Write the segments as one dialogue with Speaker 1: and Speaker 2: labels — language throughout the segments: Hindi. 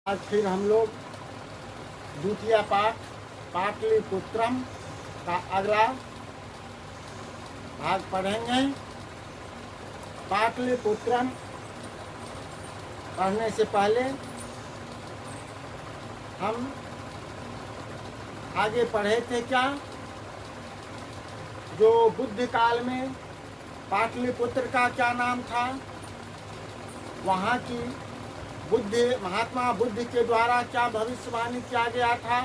Speaker 1: आज फिर हम लोग द्वितीय पाठ पाटलिपुत्रम का अगला भाग पढ़ेंगे। पाटलिपुत्रम पढ़ने से पहले हम आगे पढ़े थे क्या, जो बुद्ध काल में पाटलिपुत्र का क्या नाम था, वहाँ की महात्मा बुद्ध के द्वारा क्या भविष्यवाणी किया गया था,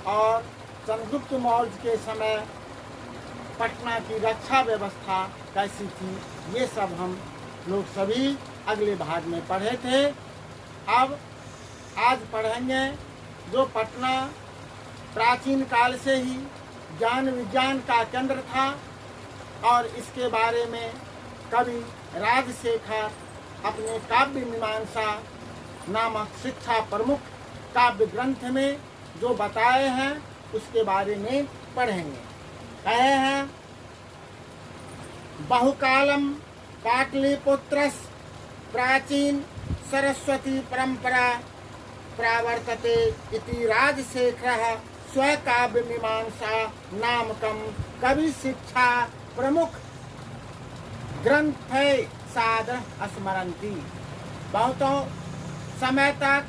Speaker 1: और चंद्रगुप्त मौर्य के समय पटना की रक्षा व्यवस्था कैसी थी, ये सब हम लोग सभी अगले भाग में पढ़े थे। अब आज पढ़ेंगे जो पटना प्राचीन काल से ही ज्ञान विज्ञान का केंद्र था, और इसके बारे में कवि राजशेखर अपने काव्य मीमांसा नामक शिक्षा प्रमुख काव्य ग्रंथ में जो बताए हैं उसके बारे में पढ़ेंगे। कहे हैं, बहुकालम पाटलिपुत्रस् प्राचीन सरस्वती परंपरा प्रावर्तते इति राजशेखरः स्वकाव्य मीमांसा नामकं कवि शिक्षा प्रमुख ग्रंथे सादर स्मरन्ति। बहुतों समय तक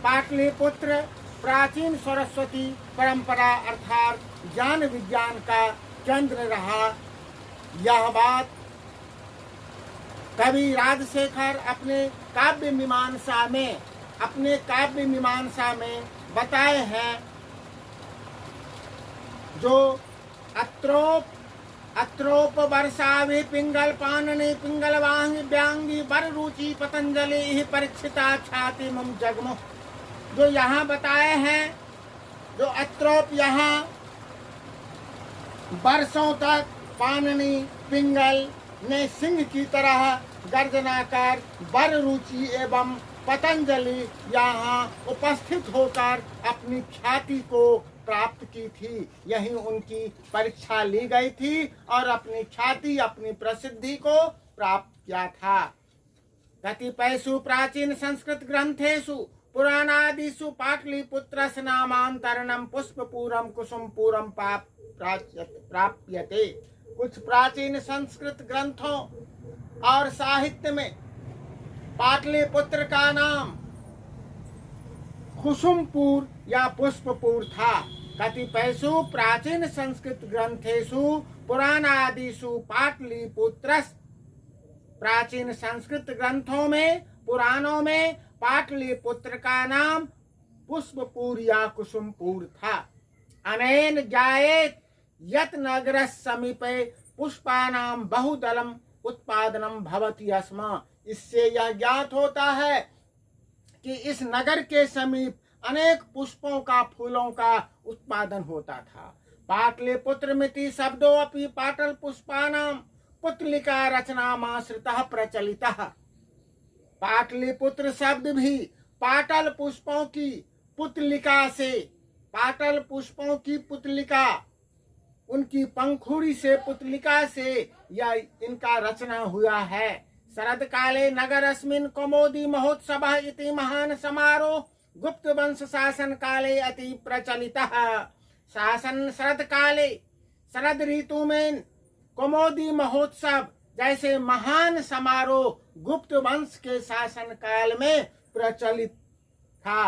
Speaker 1: पाटलिपुत्र प्राचीन सरस्वती परंपरा अर्थात ज्ञान विज्ञान का केंद्र रहा। यह बात कवि राजशेखर अपने काव्य मीमांसा में बताए हैं। जो अत्रोप वर्षावि पिंगल पाननि पिंगल वांगी व्यांगी वर रुचि पतंजलि परीक्षिता ख्याति मम जगमो, जो यहाँ बताए हैं, जो अत्रोप यहाँ वर्षों तक पाननि पिंगल ने सिंह की तरह गर्जना कर वर रुचि एवं पतंजलि यहाँ उपस्थित होकर अपनी ख्याति को प्राप्त की थी। यही उनकी परीक्षा ली गई थी और अपनी ख्याति अपनी प्रसिद्धि को प्राप्त किया था। कतिपयसु प्राचीन संस्कृत ग्रंथेषु पुराणादिषु पाटलिपुत्रस्य नामांतरणं पुष्पपूरम कुसुमपूरम प्राप्यते। कुछ प्राचीन संस्कृत ग्रंथों और साहित्य में पाटलिपुत्र का नाम कुसुमपुर या पुष्पपुर था। कतिपयसु प्राचीन संस्कृत ग्रंथेषु पुराणादिषु पाटलिपुत्रस्य, प्राचीन संस्कृत ग्रंथों में पुराणों में पाटलिपुत्र का नाम पुष्पपुर या कुसुमपुर था। अनेन ज्ञायेत यत् नगरस्य समीपे पुष्पानां बहुदलम उत्पादनम भवति स्म। इससे यह ज्ञात होता है कि इस नगर के समीप अनेक पुष्पों का फूलों का उत्पादन होता था। पाटलिपुत्र मिति शब्दो अपि पाटल पुष्पानां पुतलिका रचनामाश्रितः प्रचलितः। पाटलिपुत्र शब्द भी पाटल पुष्पों की पुतलिका से, पाटल पुष्पों की पुतलिका, उनकी पंखुड़ी से, पुतलिका से यह इनका रचना हुआ है। शरद काले नगरस्मिन् कौमुदी महोत्सवः इति महान समारोह गुप्त वंश शासन काले अति प्रचलितः। शासन शरद काले, शरद ऋतु में कौमुदी महोत्सव जैसे महान समारोह गुप्त वंश के शासन काल में प्रचलित था।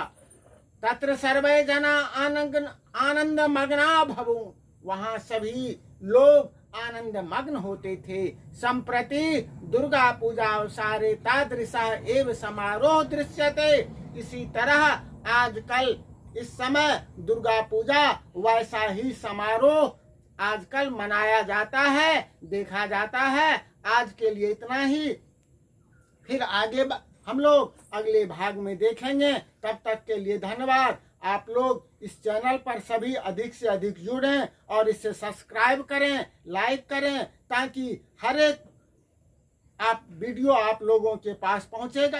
Speaker 1: तत्र सर्वे जना आनंद मग्ना भवु, वहाँ सभी लोग आनंद मग्न होते थे। संप्रति दुर्गा पूजा अवसरे तादृशा एव समारोह दृश्यते। इसी तरह आजकल इस समय दुर्गा पूजा वैसा ही समारोह आजकल मनाया जाता है, देखा जाता है। आज के लिए इतना ही, फिर आगे हम लोग अगले भाग में देखेंगे। तब तक के लिए धन्यवाद। आप लोग इस चैनल पर सभी अधिक से अधिक जुड़ें और इसे सब्सक्राइब करें, लाइक करें, ताकि हर एक वीडियो आप लोगों के पास पहुंचेगा।